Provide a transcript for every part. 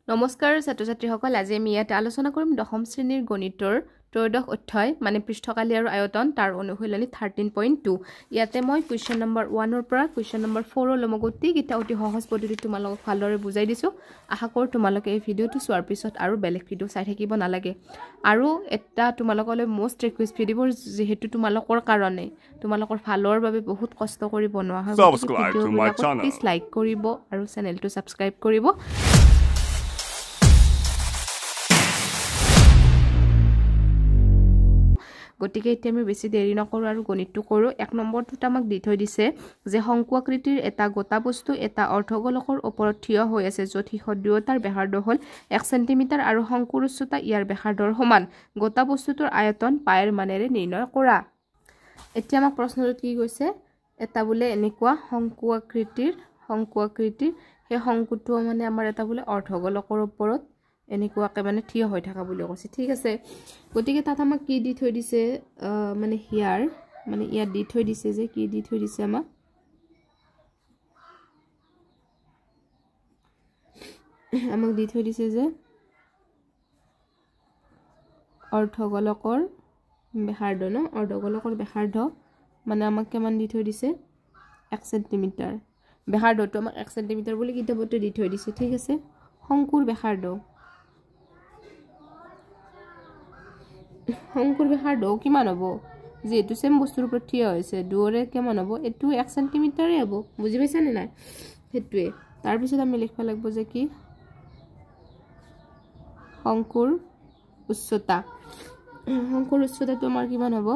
নমস্কাৰ ছাত্ৰ-ছাত্ৰীসকল আজি আমি ইয়াত আলোচনা কৰিম দশম শ্ৰেণীৰ গণিতৰ ত্ৰয়োদশ অধ্যায় মানে পৃষ্ঠকালি আৰু আয়তন তাৰ অনুশীলনী 13.2 ইয়াতে মই কোৱেশ্চন নম্বৰ 1 ৰ পৰা কোৱেশ্চন নম্বৰ 4 লৈ মগতি কিটা অতি সহজ পদ্ধতিত তোমালোকক ভালদৰে বুজাই দিছো আশা কৰো তোমালোকে এই ভিডিওটো চোৱাৰ পিছত আৰু বেলেগ ভিডিও চাই থাকিব নালাগে আৰু এটা তোমালোকলৈ মোষ্ট ৰিকুৱেষ্ট ভিডিও যেহেতু তোমালোকৰ কাৰণে তোমালোকৰ ভালৰ বাবে বহুত কষ্ট কৰি বনোৱা হয় ভিডিওবিলাকত প্লিজ লাইক কৰিব আৰু চেনেলটো সাবস্ক্ৰাইব কৰিব গতিকে এতিয়া আমি বেছি দেৰি নকৰো আৰু গণিতটো কৰো এক নম্বৰটোত আমাক দি থৈ দিছে যে শংকু আকৃতিৰ এটা গোটা বস্তু এটা অৰ্ধগোলকৰ ওপৰত থিয় হৈ আছে য'ত শীৰ্ষ দুয়োটাৰ ব্যাসাৰ্ধ হ'ল 1 সেন্টিমিটাৰ আৰু শংকুৰ উচ্চতা ইয়াৰ ব্যাসাৰ্ধৰ সমান গোটা বস্তুটোৰ আয়তন পাইৰ মানেৰে নিৰ্ণয় কৰা এতিয়া আমাক প্ৰশ্নটোত কি কৈছে এটা বুলে এনেকুৱা শংকু আকৃতিৰ সেই শংকুটো মানে আমাৰ এটা বুলে অৰ্ধগোলকৰ ওপৰত এনেকুৱাকে মানে থিয় হৈ থকা বুলি কৈছে ঠিক আছে গতিকে তাত আমাক কি দি থৈ দিছে মানে হিয়াৰ মানে ইয়াত দি থৈ দিছে যে কি দি থৈ দিছে আমাক দি থৈ দিছে যে অৰ্ধগোলকৰ ব্যাসাৰ্ধ ন অৰ্ধগোলকৰ ব্যাসাৰ্ধ মানে আমাক কিমান দি থৈ দিছে 1 সেন্টিমিটাৰ ব্যাসাৰ্ধটো আমাক 1 সেন্টিমিটাৰ বুলি কিতাপতে দি থৈ দিছে ঠিক আছে শংকুৰ ব্যাসাৰ্ধ কিমান হ'ব যেহেতু সেম বস্তুৰ ওপৰত থিয় হৈছে দুৰে কিমান হ'ব এটো 1 সেন্টিমিটাৰে হ'ব বুজি পাইছা নে নাই হেতুৱে তাৰ পিছত আমি লিখবা লাগিব যে কি শংকুৰ উচ্চতাটো আমাৰ কিমান হ'ব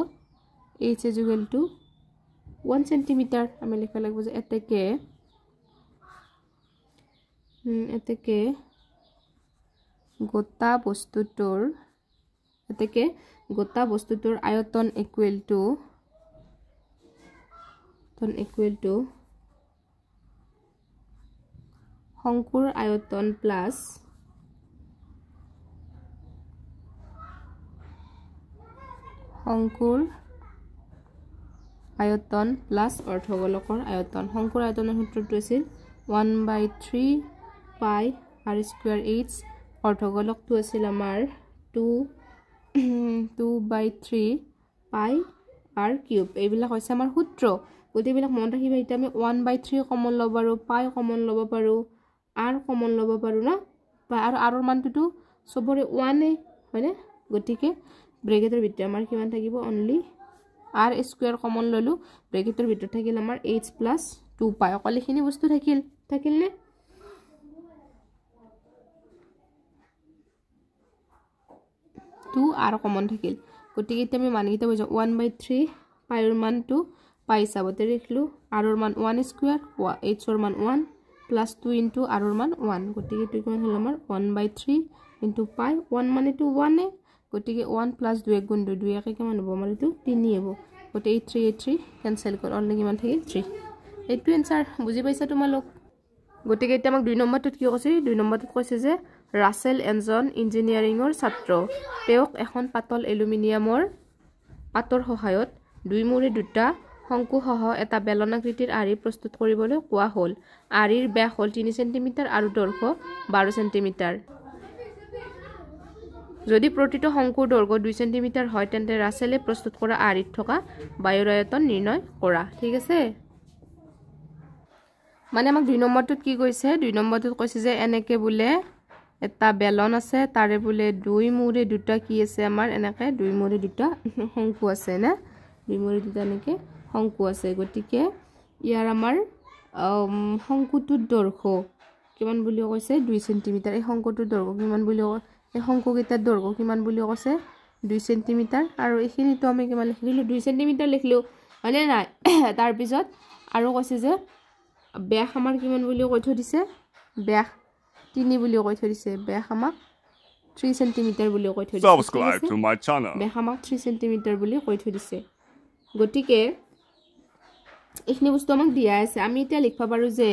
h = 1 সেন্টিমিটাৰ আমি লিখবা লাগিব যে এতেকে গোটা বস্তুটোৰ আয়তন ইকুৱেল টু শংকুৰ আয়তন প্লাস অৰ্ধগোলকৰ আয়তন শংকুৰ আয়তনৰ সূত্ৰটো আছিল 1/3 পাই r স্কয়াৰ h অৰ্ধগোলকটো আছিল আমাৰ 2/3 পাই r কিউব এইবিলাক হৈছে আমাৰ সূত্ৰ গতিবিলাক মনত ৰাখিবা এটা আমি 1/3 কমন ল'ব পাৰো পাই কমন ল'ব পাৰো r কমন ল'ব পাৰো না আৰু r ৰ মানটো সবৰে 1 হয়নে গতিকে ব্ৰেকেটৰ ভিতৰত আমাৰ কিমান থাকিব অনলি r স্কয়াৰ কমন ললো ব্ৰেকেটৰ ভিতৰত থাকিল আমাৰ h + 2 পাই অকলখিনি বস্তু থাকিল নে 2 r কমন থাকিল গতিকে এতিয়া আমি মানকিটা বুঝো 1/3 পাইৰ মানটো পাই হিচাপতে লিখলো r ৰ মান 1 স্কয়াৰ h ৰ মান 1 + 2 * r ৰ মান 1 গতিকে এটো কিমান হল আমাৰ 1/3 * পাই 1 মানে তো 1 গতিকে 1 + 2 গুণ 2 একে কিমান হ'ব আমাৰ এটো 3 হ'ব গতিকে 3 ক্যান্সেল কৰ অনলি কিমান থাকিল 3 এইটো आंसर বুজি পাইছা তোমালোক গতিকে এতিয়া আমাক 2 নম্বৰটোত কি কৈছে 2 নম্বৰটোত কৈছে যে ৰাসেল এনজন ইঞ্জিনিয়াৰিংৰ ছাত্ৰ তেওঁক এখন পাতল এলুমিনিয়ামৰ পাতৰ সহায়ত দুই মূৰে দুটা শংকু সহ এটা বেলনাকৃতিৰ আৰি প্ৰস্তুত কৰিবলৈ কোৱা হ'ল আৰিৰ ব্যাস হ'ল 3 সেন্টিমিটাৰ আৰু দৈৰ্ঘ্য 12 সেন্টিমিটাৰ যদি প্ৰতিটো শংকুৰ দৈৰ্ঘ্য 2 সেন্টিমিটাৰ হয় তেন্তে ৰাসেলে প্ৰস্তুত কৰা আৰিত থকা বায়ুৰ আয়তন নিৰ্ণয় কৰা ঠিক আছে মানে আমাক 2 নম্বৰটোত কি কৈছে 2 নম্বৰটোত কৈছে যে এনেকে বুলে এটা বেলন আছে তাৰে বুলে দুই মূৰে দুটা কি আছে আমাৰ এনেকে দুই মূৰে দুটা শংকু আছে না দুই মূৰে দুটা এনেকে শংকু আছে গটিকে ইয়াৰ আমাৰ শংকুটোৰ দৈৰ্ঘ্য কিমান বুলি কৈছে 2 সেন্টিমিটাৰ এই শংকুটোৰ দৈৰ্ঘ্য কিমান বুলি এই শংকুকেইটাৰ দৈৰ্ঘ্য কিমান বুলি কৈছে 2 সেন্টিমিটাৰ আৰু এইখিনিটো আমি কিমান লিখিলো 2 সেন্টিমিটাৰ লিখলো হয়নে নাই তাৰ পিছত আৰু কৈছে যে ব্যাস আমাৰ কিমান বুলি কৈ থৈ দিছে ব্যাস 3 বুলি কৈ থৈ দিছে ব্যাস আমাক 3 সেন্টিমিটাৰ বুলি কৈ থৈ দিছে সাবস্ক্ৰাইব টু মাই চেনেল ব্যাস আমাক 3 সেন্টিমিটাৰ বুলি কৈ থৈ দিছে গটিকে এইখিনি বস্তু আমাক দিয়া আছে আমি এতিয়া লিখবা পাৰো যে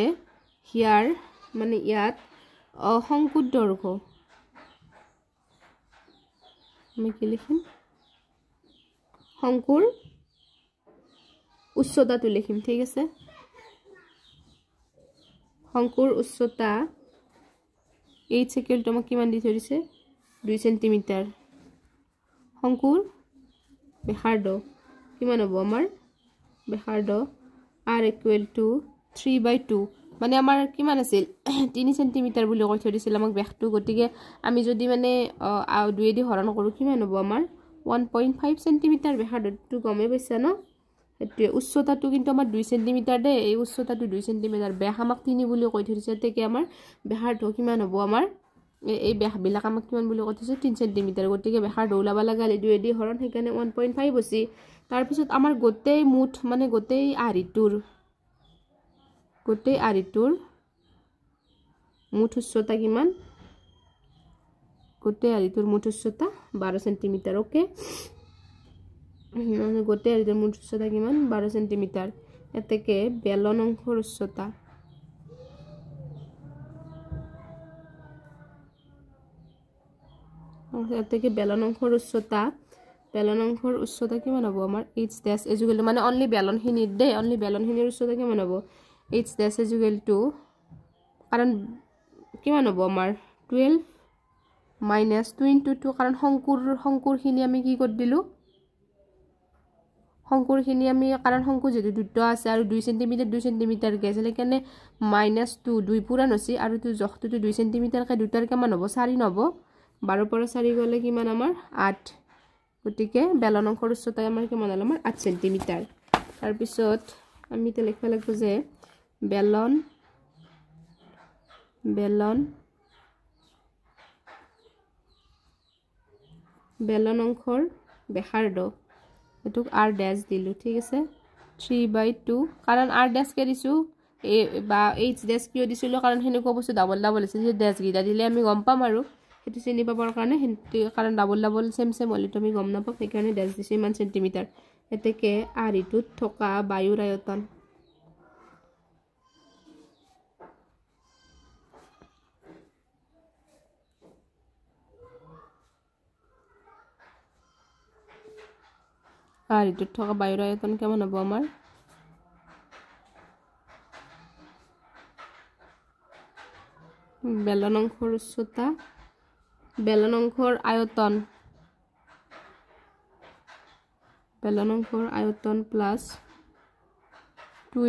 হিয়াৰ মানে ইয়াত শংকুৰ দৈৰ্ঘ্য আমি কি লিখিম শংকুৰ উচ্চতাটো লিখিম ঠিক আছে শংকুৰ উচ্চতা এইচ ইকুৱেল টু আমাক কিমান দি থৈ দিছে 2 সেন্টিমিটাৰ শংকুৰ ব্যাসাৰ্ধ কিমান হ'ব আমাৰ ব্যাসাৰ্ধ r ইকুৱেল টু 3/2 মানে আমাৰ কিমান আছিল 3 সেন্টিমিটাৰ বুলি কৈ থৈ দিছিল আমাক ব্যাসটো গতিকে আমি যদি মানে 2 দি হৰণ কৰো কিমান হ'ব আমাৰ 1.5 সেন্টিমিটাৰ ব্যাসাৰ্ধটো গমে পাইছা ন এতে উচ্চতাটো কিন্তু আমাৰ 2 সেন্টিমিটাৰ দে এই উচ্চতাটো 2 সেন্টিমিটাৰ ব্যাস আমাক 3 বুলি কৈ থৈ দিছে তেকে আমাৰ ব্যাসাৰ্ধ কিমান হ'ব আমাৰ এই ব্যাস বিলাক আমাক কিমান বুলি কৈ থৈছে 3 সেন্টিমিটাৰ গতিকে ব্যাসাৰ্ধ ওলাবা লাগালে 2 দি হৰণ সেইকাৰণে 1.5 হৈছে তাৰ পিছত আমাৰ গোটেই মুঠ মানে গোটেই আৰিটোৰ মুঠ উচ্চতা কিমান গোটেই আৰিটোৰ মুঠ উচ্চতা 12 সেন্টিমিটাৰ ওকে গোটেই আৰিটোৰ মুঠ উচ্চতা কিমান 12 সেন্টিমিটাৰ এতেকে বেলন অংশৰ উচ্চতা এতেকে বেলন অংশৰ উচ্চতা কিমান হ'ব আমাৰ h dash ইকুৱেল মানে অনলি বেলনখিনিৰ দে অনলি বেলনখিনিৰ উচ্চতা কিমান হ'ব h dash ইকুৱেল টু কাৰণ কিমান হ'ব আমাৰ 12 minus 2 into 2 কাৰণ শংকুৰখিনি আমি কি কৰি দিলো শংকুৰখিনি আমি কাৰণ শংকু যেটো দুটা আছে আৰু 2 সেন্টিমিটাৰ গেছ লকেনে -2 2 পুৰান হৈছে আৰু তো জখটো 2 সেন্টিমিটাৰ কে দুটাৰ কিমান হ'ব 4 নহব 12 পৰা 4 গলে কিমান আমাৰ 8 গতিকে বেলন অংশৰ উচ্চতা আমাৰ কিমান হ'ল আমাৰ 8 সেন্টিমিটাৰ তাৰ পিছত আমি তে লিখবা লাগব যে বেলন অংশৰ ব্যাসাৰ্ধ এটুক r ড্যাশ দিলু ঠিক আছে 3/2 কাৰণ r ড্যাশ কে দিছো এ বা h ড্যাশ কিয় দিছিলো কাৰণ হেনেকুৱা বস্তু ডাবল আছে যে ড্যাশ গিটা দিলে আমি গম পাম আৰু হেতু চিনি পাবৰ কাৰণে কাৰণ ডাবল সেম হলি তুমি গম নাপাব সেইকাৰণে ড্যাশ দিছে ইমান সেন্টিমিটাৰ এতেকে আৰিটোত থকা বায়ুৰ আয়তন আৰিটোত থকা বায়ুৰ আয়তন কেমন হ'ব আমাৰ বেলন অংশৰ উচ্চতা বেলন অংশৰ আয়তন প্লাস 2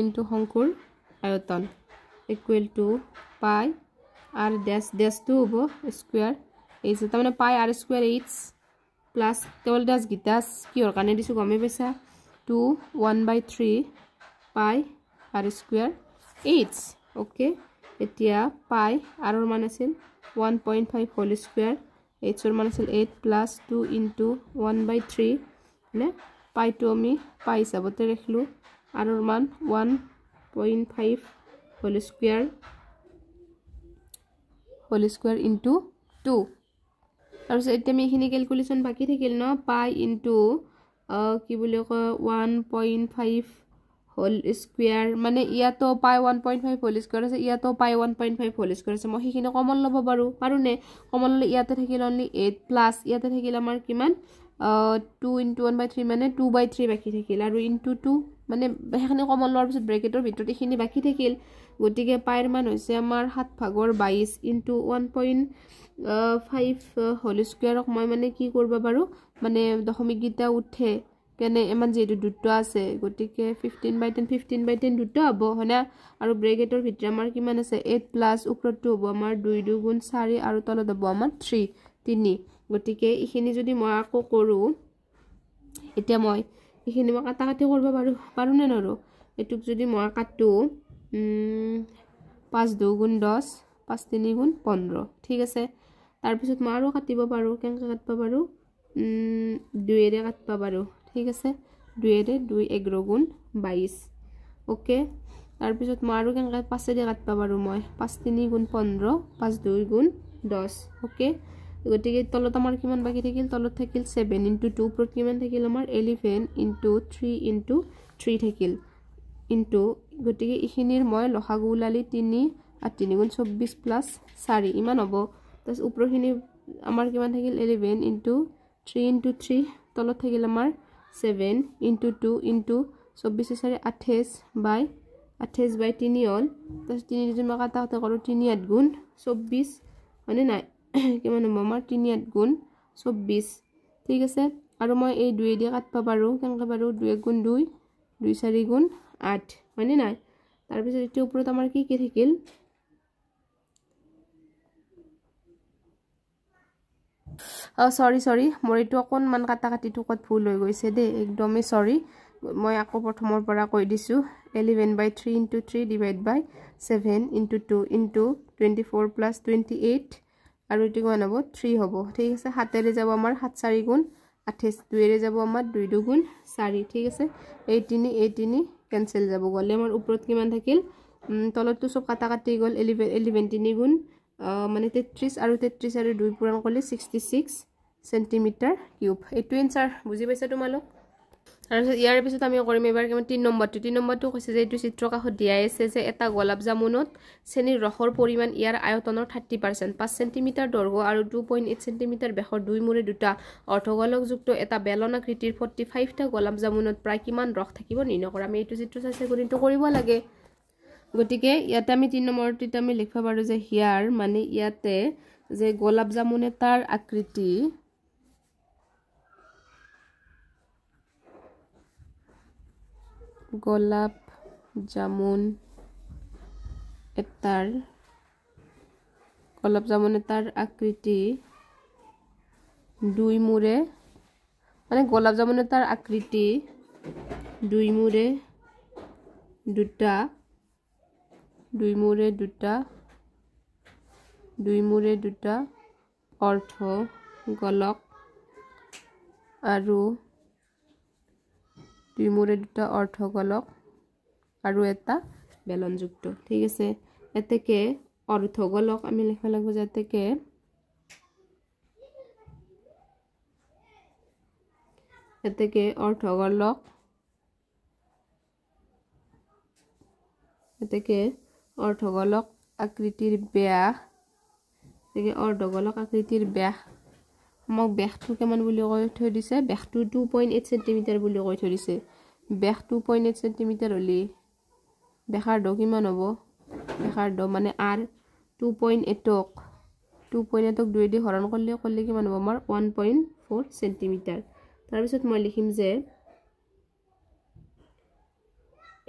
into শংকুৰ আয়তন ইকুৱেল টু পাই r ড্যাশ টু হ'ব স্কয়াৰ এই যে তাৰমানে পাই r স্কয়াৰ h প্লাস কেৱল ড্যাশ গিটা কিহৰ কাৰণে দিছো গমে পাইছা 2 1/3 পাই r স্কয়াৰ h ওকে এতিয়া পাই r ৰ মান আছিল 1.5 হোল স্কয়াৰ h ৰ মান আছিল 8 প্লাস 2 into 1/3 নে পাই টু আমি পাই হিচাপতে ৰাখলো r ৰ মান 1.5 হোল স্কয়াৰ into 2 তাৰপিছত এতিয়া আমি এখিনি ক্যালকুলেশন বাকি থাকিল ন পাই ইনটু কি বুলি কয় 1.5 হোল স্কয়াৰ মানে ইয়াতো পাই 1.5 হোল স্কয়াৰ আছে ইয়াতো পাই 1.5 হোল স্কয়াৰ আছে মই হিখিনি কমন লব পাৰো নে কমন ললে ইয়াতে থাকিল অনলি 8 প্লাস ইয়াতে থাকিল আমাৰ কিমান 2 into 1/3 মানে 2/3 বাকি থাকিল আৰু into 2 মানে হেখিনি কমন লোৱাৰ পিছত ব্ৰেকেটৰ ভিতৰত এখিনি বাকি থাকিল গতিকে পাইৰ মান হৈছে আমাৰ 7/22 into 1.5 হোল স্কয়াৰক মই মানে কি কৰিব পাৰো মানে দশমিক গিটা উঠে কেনে এমান যেটো দুটা আছে গতিকে 15/10 দুটা হ'ব হনা আৰু ব্ৰেকেটৰ ভিতৰত আমাৰ কিমান আছে 8 প্লাস ওপৰটো হ'ব আমাৰ 2 2 গুণ 4 আৰু তলত হ'ব আমাৰ 3 গতিকে ইখিনি যদি মই আকৌ কৰো এতিয়া মই ইখিনি মই কাটি কৰিব পাৰো নে নৰো এটুক যদি মই কাটো 5 2 গুণ 10 5 3 গুণ 15 ঠিক আছে তাৰ পিছত মই আৰু কাটিব পাৰো কেনকা কাটবা পাৰো 2 এৰে কাটবা পাৰো ঠিক আছে 2 এৰে 2 11 গুণ 22 ওকে তাৰ পিছত মই আৰু কেনকা 5 এৰে কাটবা পাৰো মই 5 3 গুণ 15 5 2 গুণ 10 ওকে গতিকে তলত আমাৰ কিমান বাকি থাকিল তলত থাকিল 7 into 2 ওপৰত কিমান থাকিল আমাৰ 11 into 3 into 3 থাকিল into গতিকে ইখিনিৰ মই লসাগু উলালি 3 আৰু 3 গুণ 24 প্লাস 4 ইমান হ'ব তাস ওপৰখিনি আমাৰ কিমান থাকিল 11 into 3 into 3 তলত থাকিল আমাৰ 7 into 2 into 24 4 28 by 28 বাই 3 হল তাৰপিছত 3 যদি মই কাটা কৰোঁ 3 8 গুণ 24 হয়নে নাই কিমান হ'ব আমাৰ 3 8 গুণ 24 ঠিক আছে আৰু মই এই 2 দি কাটবা পাৰো কেনেকৈ পাৰো 2 গুণ 2 2 4 গুণ 8 হয়নে নাই তাৰপিছত এটো ওপৰত আমাৰ কি থাকিল সৰি মোৰ এটো অকনমান কাটিটো কত ভুল হৈ গৈছে দে একদমই সৰি মই আকৌ প্ৰথমৰ পৰা কৈ দিছো 11 by 3 into 3 divided by 7 into 2 into 24 plus 28 আৰু এটো কিমান হ'ব 3 হ'ব ঠিক আছে হাতেৰে যাব আমাৰ 7 4 গুণ 28 দুইৰে যাব আমাৰ 2 2 গুণ 4 ঠিক আছে এই 3 কেনসেল যাব গলে আমাৰ ওপৰত কিমান থাকিল তলতটো সব কাটি গল 11 3 গুণ মানে 33 আৰু 2 পূৰণ কৰিলে 66 সেন্টিমিটাৰ কিউব এইটো এনসাৰ বুজি পাইছা তোমালোক তাৰপিছত ইয়াৰ পিছত আমি কৰিম এবাৰ কিমান 3 নম্বৰটো কৈছে যে এইটো চিত্ৰ কাষত দিয়াই আছে যে এটা গোলাপ জামুনত চেনিৰ ৰসৰ পৰিমাণ ইয়াৰ আয়তনৰ 30% 5 সেন্টিমিটাৰ দৈৰ্ঘ্য আৰু 2.8 সেন্টিমিটাৰ ব্যাসৰ দুই মূৰে দুটা অৰ্ধগোলকযুক্ত এটা বেলন আকৃতিৰ 45 টা গোলাপ জামুনত প্ৰায় কিমান ৰস থাকিব নিৰ্ণয় কৰা আমি এইটো চিত্ৰ চাইছে গণিত কৰিব লাগে গতিকে ইয়াতে আমি 3 নম্বৰটিতে আমি লিখবা পাৰো যে হিয়াৰ মানে ইয়াতে যে গোলাপ জামুন এটাৰ আকৃতি গোলাপ জামুন এটাৰ আকৃতি দুই মূৰে মানে গোলাপ জামুন এটাৰ আকৃতি দুই মূৰে দুটা অৰ্ধ গোলক আৰু দুই মূৰে দুটা অৰ্ধ গোলক আৰু এটা বেলনযুক্ত ঠিক আছে এতেকে অৰ্ধ গোলক আমি লিখা লাগব যাতেকে অৰ্ধ গোলক আকৃতিৰ ব্যাস মোক ব্যাসটো কেমন বুলি কৈ থৈ দিছে ব্যাসটো 2.8 সেন্টিমিটাৰ বুলি কৈ থৈ দিছে ব্যাস 2.8 সেন্টিমিটাৰ হলি ব্যাসাৰ্ধ কিমান হ'ব ব্যাসাৰ্ধ মানে r 2.8ক 2 দি হৰণ কৰিলে কিমান হ'ব আমাৰ 1.4 সেন্টিমিটাৰ তাৰ পিছত মই লিখিম যে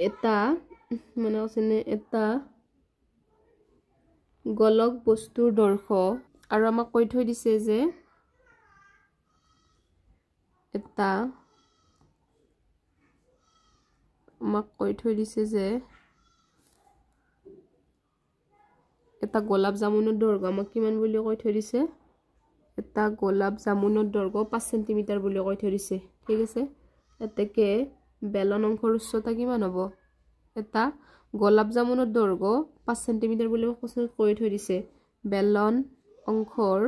এটা মানে আছে এটা গোলক বস্তুৰ দৈৰ্ঘ্য আৰু আমাক কৈ থৈ দিছে যে এটা গোলাপ জামুনৰ দৈৰ্ঘ্য আমাক কিমান বুলি কৈ থৈ দিছে এটা গোলাপ জামুনৰ দৈৰ্ঘ্য 5 সেন্টিমিটাৰ বুলি কৈ থৈ দিছে ঠিক আছে এতেকে বেলন অংশৰ উচ্চতা কিমান হ'ব এটা গোলাপ জামুনৰ দৈৰ্ঘ্য 5 সেন্টিমিটাৰ বুলি কৈ থৈ দিছে বেলন অংশৰ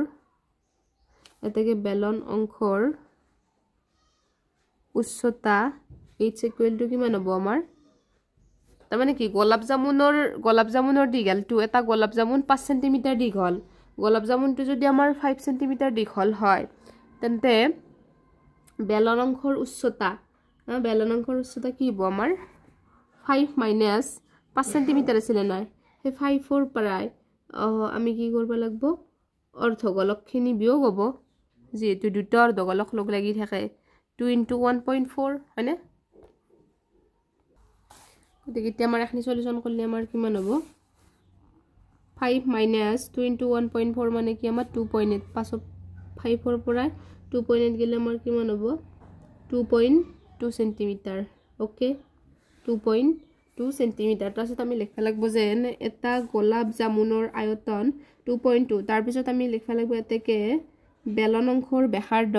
উচ্চতা h = কিমান হ'ব আমাৰ তাৰ মানে কি গোলাপ জামুনৰ দীঘলটো এটা গোলাপ জামুন 5 সেন্টিমিটাৰ দীঘল গোলাপ জামুনটো যদি আমাৰ 5 সেন্টিমিটাৰ দীঘল হয় তেন্তে বেলন অংশৰ উচ্চতা কি হ'ব আমাৰ 5 মাইনাস 5 সেন্টিমিটাৰ আছিল নাই হে 5 ৰ পৰাই আমি কি কৰিব লাগিব অৰ্ধগোলকখিনি বিয়োগ হ'ব যেহেতু দুটা অৰ্ধগোলক লগ লাগি থাকে 2 into 1.4 হয়নে গতিকে এতিয়া আমাৰ এখনি সলিউশন কৰিলে আমাৰ কিমান হ'ব 5 minus 2 into 1.4 মানে কি আমাৰ 2.8 5 ৰ পৰা 2.8 গেলে আমাৰ কিমান হ'ব 2.2 সেন্টিমিটাৰ ওকে 2.2 সেন্টিমিটাৰ তাৰপিছত আমি লিখবা লাগব যে এটা গোলাপ জামুনৰ আয়তন 2.2 তাৰ পিছত আমি লিখবা লাগব এতেকে বেলন অংশৰ ব্যাসাৰ্ধ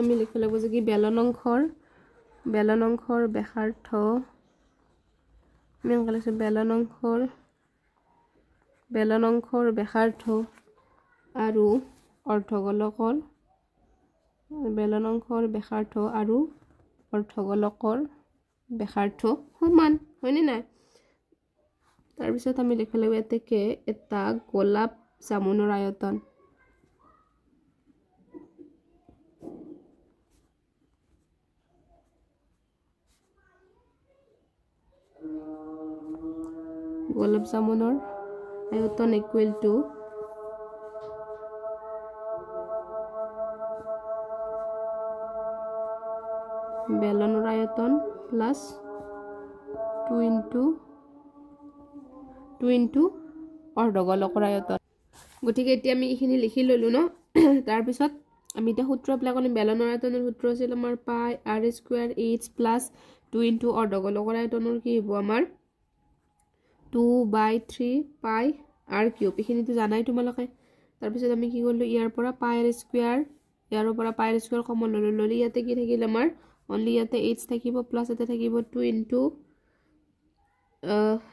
আমি লিখবা লাগব যে কি বেলন অংশৰ ব্যাসাৰ্ধ আমি লিখছো বেলন অংশৰ ব্যাসাৰ্ধ আৰু অৰ্ধগোলকৰ ব্যাসাৰ্ধ সমান হয়নে নাই তাৰ পিছত আমি লিখবা লাগব এতেকে এটা গোলাপ জামুনৰ আয়তন গোলাপ জামুনৰ আয়তন ইকুৱেল টু বেলনৰ আয়তন প্লাস 2 into অৰ্ধগোলকৰ আয়তন গতিকে এতিয়া আমি এইখিনি লিখি ললো ন তাৰ পিছত আমি এটা সূত্ৰ এপ্লাই কৰিম বেলনৰ আয়তনৰ সূত্ৰ আছিল আমাৰ পাই r square h plus 2 into অৰ্ধগোলকৰ আয়তনৰ কি হ'ব আমাৰ 2/3 পাই r কিউব এইখিনিটো জানাই তোমালোকে তাৰ পিছত আমি কি কৰিলো ইয়াৰ পৰা পাই r স্কয়াৰ ইয়াৰ পৰা পাই r স্কয়াৰ কমন ললো ইয়াতে কি থাকিল আমাৰ only ইয়াতে h থাকিব প্লাস ইয়াতে থাকিব 2 into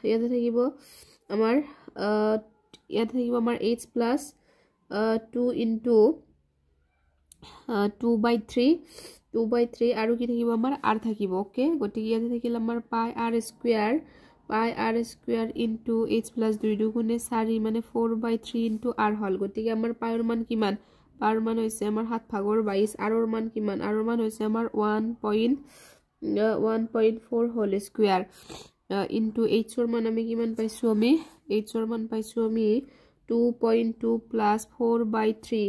ইয়াতে থাকিব আমাৰ ইয়াতে থাকিব আমাৰ h plus 2 into 2/3 আৰু কি থাকিব আমাৰ r থাকিব ওকে গতিকে ইয়াতে থাকিল আমাৰ পাই r square into h plus 2 দুগুণে 4 মানে 4/3 into r হল গতিকে আমাৰ পাইৰ মান কিমান পাইৰ মান হৈছে আমাৰ 7/22 r ৰ মান কিমান r ৰ মান হৈছে আমাৰ 1.4 হোল স্কয়াৰ into h ৰ মান আমি কিমান পাইছো আমি h ৰ মান পাইছো আমি 2.2 plus 4/3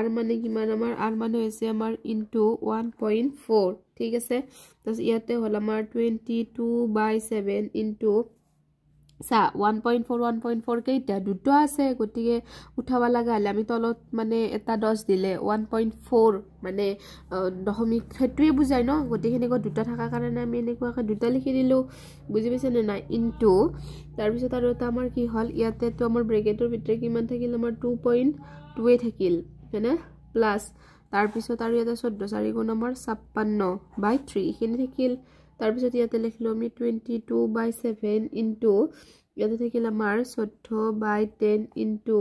r মানে কিমান আমাৰ r মানে হৈছে আমাৰ into 1.4 ঠিক আছে তাছ ইয়াতে হল আমাৰ 22/7 into 1.4 কেইটা দুটো আছে গতিকে উঠাবা লাগা হলে আমি তলত মানে এটা 10 দিলে 1.4 মানে দশমিক হেতুই বুজাই ন গতিকে দুটা থাকা কাৰণে আমি এনেকুৱাকে দুটা লিখি দিলো বুজি পাইছে নে নাই ইনটু তাৰ পিছত আৰু এটা আমাৰ কি হল ইয়াতে তো আমাৰ ব্ৰেকেটৰ ভিতৰে কিমান থাকিল আমাৰ 2.2 এ থাকিল হেনে প্লাস তাৰ পিছত আৰু ইয়াতে 14 4 গুণ আমাৰ 56/3 এখিনি থাকিল তাৰ পিছত ইয়াতে লিখলো আমি 22/7 ইনটু ইয়াতে থাকিল আমাৰ 14/10 ইনটু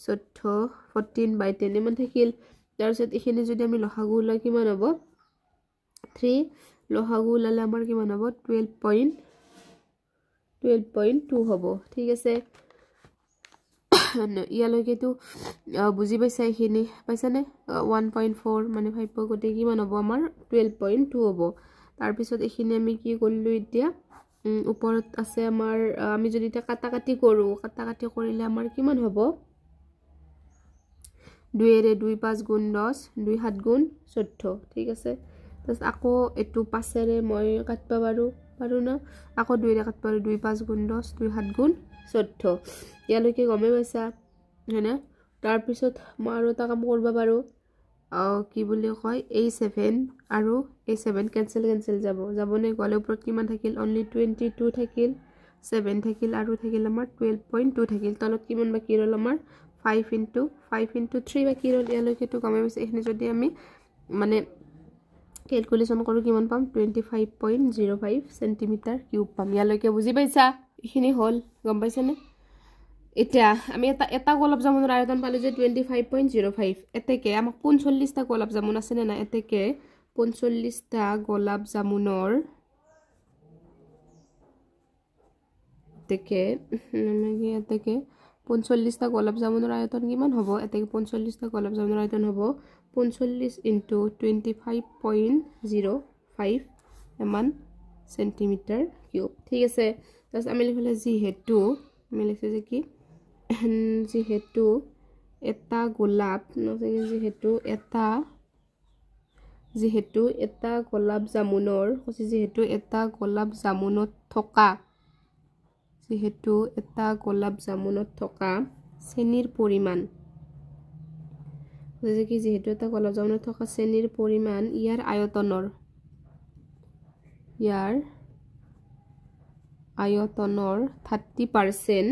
14/10 ইমান থাকিল তাৰ পিছত এখিনি যদি আমি লসাগু উলাই কিমান হ'ব 3 লসাগু উলালে আমাৰ কিমান হ'ব 12.2 হ'ব ঠিক আছে ইয়ালৈকে তো বুজি পাইছা এখিনি পাইছানে 1.4 মানে 5 গতে কিমান হ'ব আমাৰ 12.2 হ'ব তাৰ পিছত এখিনি আমি কি কৰিলো এতিয়া ওপৰত আছে আমাৰ আমি যদি এটা কাটাকাটি কৰিলে আমাৰ কিমান হ'ব 2 এৰে 2 5 গুণ 10 2 7 গুণ 14 ঠিক আছে তাছ আকৌ এটু পাছেৰে মই কাটবা পাৰো না আকৌ 2 এৰে কাটবা পাৰো 2 5 গুণ 10 2 7 গুণ 14 ইয়ালৈকে গমে পাইছা হেনা তাৰ পিছত মই আৰু এটা কাম কৰবা পাৰো কি বুলি কয় a7 আৰু a7 কেনসেল যাবনে গলে ওপৰত কিমান থাকিল only 22 থাকিল 7 থাকিল আৰু থাকিল আমাৰ 12.2 থাকিল তলত কিমান বাকি ৰল আমাৰ 5 into 3 বাকি ৰল ইয়ালৈকে তো গমে পাইছে এখিনি যদি আমি মানে ক্যালকুলেশন কৰো কিমান পাম 25.05 সেন্টিমিটাৰ কিউব পাম ইয়ালৈকে বুজি পাইছা এখিনি হল গম পাইছানে এতিয়া আমি এটা গোলাপ জামুনৰ আয়তন পালো যে 25.05 এতেকে আমাক 45 টা গোলাপ জামুন আছে না এতেকে 45 টা গোলাপ জামুনৰ এতেকে 45 টা গোলাপ জামুনৰ আয়তন কিমান হ'ব এতেকে 45 টা গোলাপ জামুনৰ আয়তন হ'ব 45 into 25.05 এমান সেন্টিমিটাৰ কিউব ঠিক আছে তাছ আমি লিখলে যেহেতু আমি লিখছে যে কি যেহেতু এটা গোলাপ যেহেতু এটা গোলাপ জামুনৰ যেহেতু এটা গোলাপ জামুনত থকা চেনিৰ পৰিমাণ যেহেতু এটা গোলাপ জামুনত থকা চেনিৰ পৰিমাণ ইয়াৰ আয়তনৰ 30%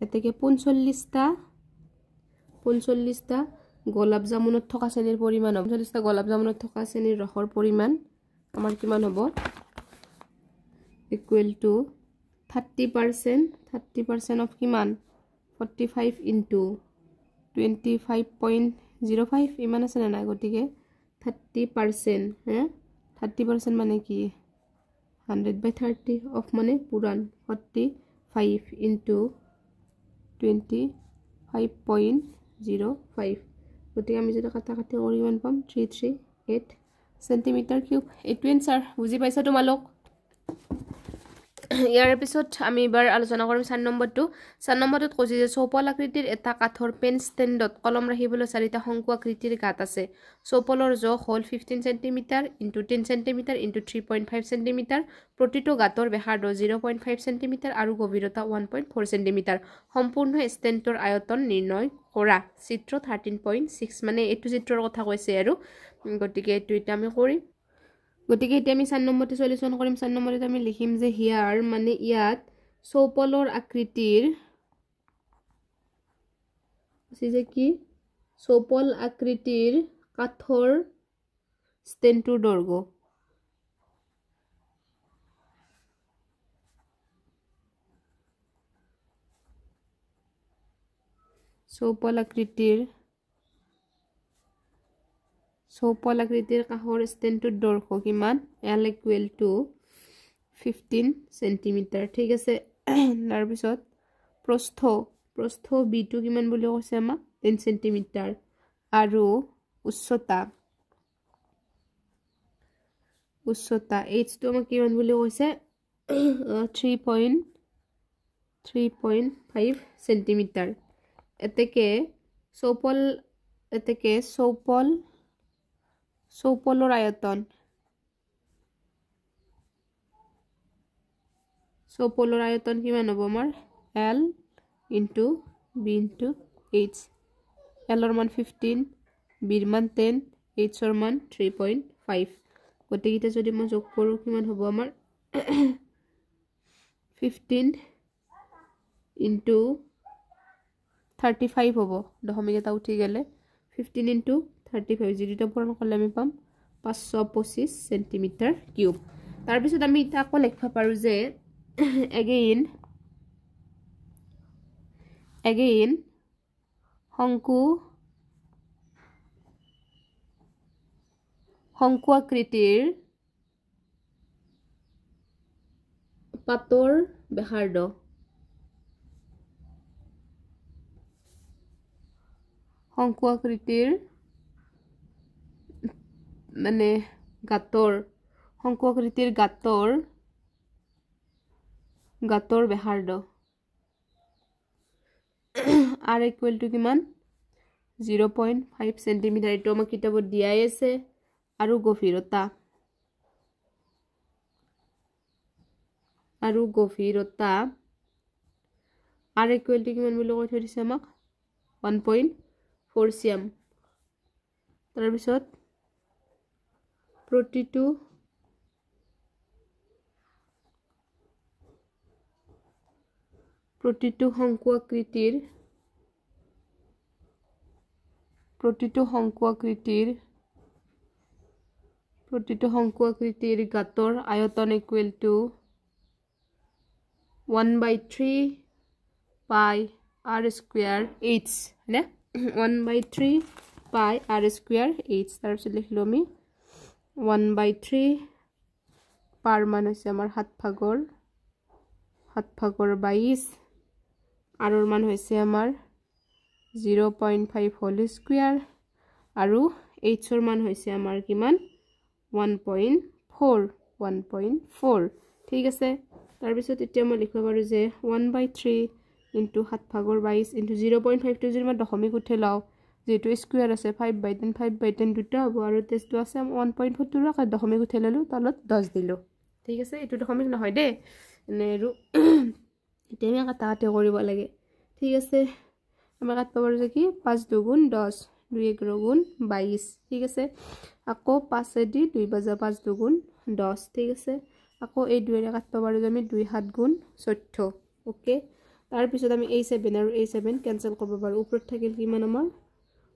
এতেকে 45 টা গোলাপ জামুনত থকা চেনিৰ পৰিমাণ 45 টা গোলাপ জামুনত থকা চেনিৰ ৰসৰ পৰিমাণ আমাৰ কিমান হ'ব ইকুৱেল টু 30% of কিমান 45 into 25.05 ইমান আছে না গতিকে 30% হে 30% মানে কি 100/30 of মানে পুৰান 45 into 25.05 গতিকে আমি যদি কাটাকাটি কৰি মান পাম 338 সেন্টিমিটাৰ কিউব এইটো এনসাৰ বুজি পাইছা তোমালোক ইয়াৰ পিছত আমি এবাৰ আলোচনা কৰিম 4 নম্বৰটো 4 নম্বৰটোত কৈছে যে চৌপল আকৃতিৰ এটা কাঠৰ পেন ষ্টেণ্ডত কলম ৰাখিবলৈ 4টা শংকু আকৃতিৰ গাঁত আছে চৌপলৰ জোখ হ'ল 15 cm × 10 cm × 3.5 cm প্ৰতিটো গাঁতৰ ব্যাসাৰ্ধ 0.5 cm আৰু গভীৰতা 1.4 cm সম্পূৰ্ণ ষ্টেণ্ডৰ আয়তন নিৰ্ণয় কৰা চিত্ৰ 13.6 মানে এইটো চিত্ৰৰ কথা কৈছে আৰু গতিকে এইটো এটা আমি কৰিম গতিকে এতিয়া আমি 4 নম্বৰতে সলিউশন কৰিম 4 নম্বৰতে আমি লিখিম যে হিয়াৰ মানে ইয়াত চৌপলৰ আকৃতিৰ আছে যে কি চৌপল আকৃতিৰ কাঠৰ ষ্টেণ্ডৰ দৈৰ্ঘ্য চৌপল আকৃতিৰ কাঠৰ ষ্টেণ্ডৰ দৈৰ্ঘ্য কিমান L = 15 cm ঠিক আছে তাৰ পিছত প্ৰস্থ B টো কিমান বুলি কৈছে আমাক 10 cm আৰু উচ্চতা H টো আমাক কিমান বুলি কৈছে 3.5 cm এতেকে চৌপলৰ আয়তন কিমান হ'ব আমাৰ L * B * H L ৰ মান 15 B ৰ মান 10 H ৰ মান 3.5 গতিকে যদি মই যোগ কৰো কিমান হ'ব আমাৰ 15 * 35 হ'ব দশমিক এটা উঠি গেলে 15 * 35 যিটো পূৰণ কৰিলে আমি পাম 525 cm³ তাৰ পিছত আমি এটা আকৌ লিখবা পাৰো যে again শংকু আকৃতিৰ পাতৰ ব্যাসাৰ্ধ শংকু আকৃতিৰ মানে গাঁতৰ ব্যাসাৰ্ধ R = কিমান 0.5 cm এইটো আমাক কিতাপত দিয়াই আছে আৰু গভীৰতা R = কিমান বুলি কৈ থৈ দিছে আমাক 1.4 cm তাৰ পিছত প্ৰতিটো শংকু আকৃতিৰ গাঁতৰ আয়তন = 1/3 pi r² h হয়নে 1/3 pi r² h তাৰ পিছত লিখিলো আমি 1/3 পাৰ মান হৈছে আমাৰ 7/22 r ৰ মান হৈছে আমাৰ 0.5 হোল স্কয়াৰ আৰু h ৰ মান হৈছে আমাৰ কিমান 1.4 ঠিক আছে তাৰ পিছত এতিয়া মই লিখিব পাৰো যে 1/3 * 7/22 * 0.5 টো যদি মই দশমিক উঠে লাও যেটো স্কয়াৰ আছে 5/10 দুটা হ'ব আৰু টেষ্টটো আছে 1.4 ৰ দশমিক উঠে ললো তলত 10 দিলো ঠিক আছে এটো দশমিক নহয় দে নেৰু এতিয়া আমি কাটাকাটি কৰিব লাগে ঠিক আছে আমি কাটব পাৰো যে কি 5 * 2 = 10 2 * 1 = 22 ঠিক আছে আকৌ 5 এ দি 2 বাজা 5 * 2 = 10 ঠিক আছে আকৌ এই 2 এৰে কাটব পাৰো যে আমি 2 * 7 = 14 ওকে তাৰ পিছত আমি a7 আৰু a7 ক্যান্সেল কৰিব পাৰো ওপৰত থাকিল কিমান আমাৰ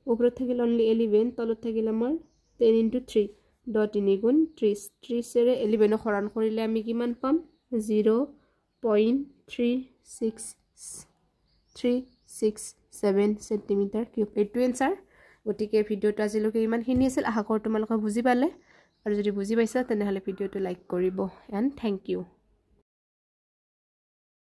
ওপৰত থাকিল only 11 তলত থাকিল আমাৰ 10 * 3 10 * 3 = 30 30 এৰে 11 হৰণ কৰিলে আমি কিমান পাম 0.367 cm³ এইটো এনসাৰ গতিকে ভিডিওটো আজিলৈকে ইমানখিনি আছিল আশা কৰোঁ তোমালোকে বুজি পালে আৰু যদি বুজি পাইছা তেনেহলে ভিডিওটো লাইক কৰিব এন্ড থ্যাংক ইউ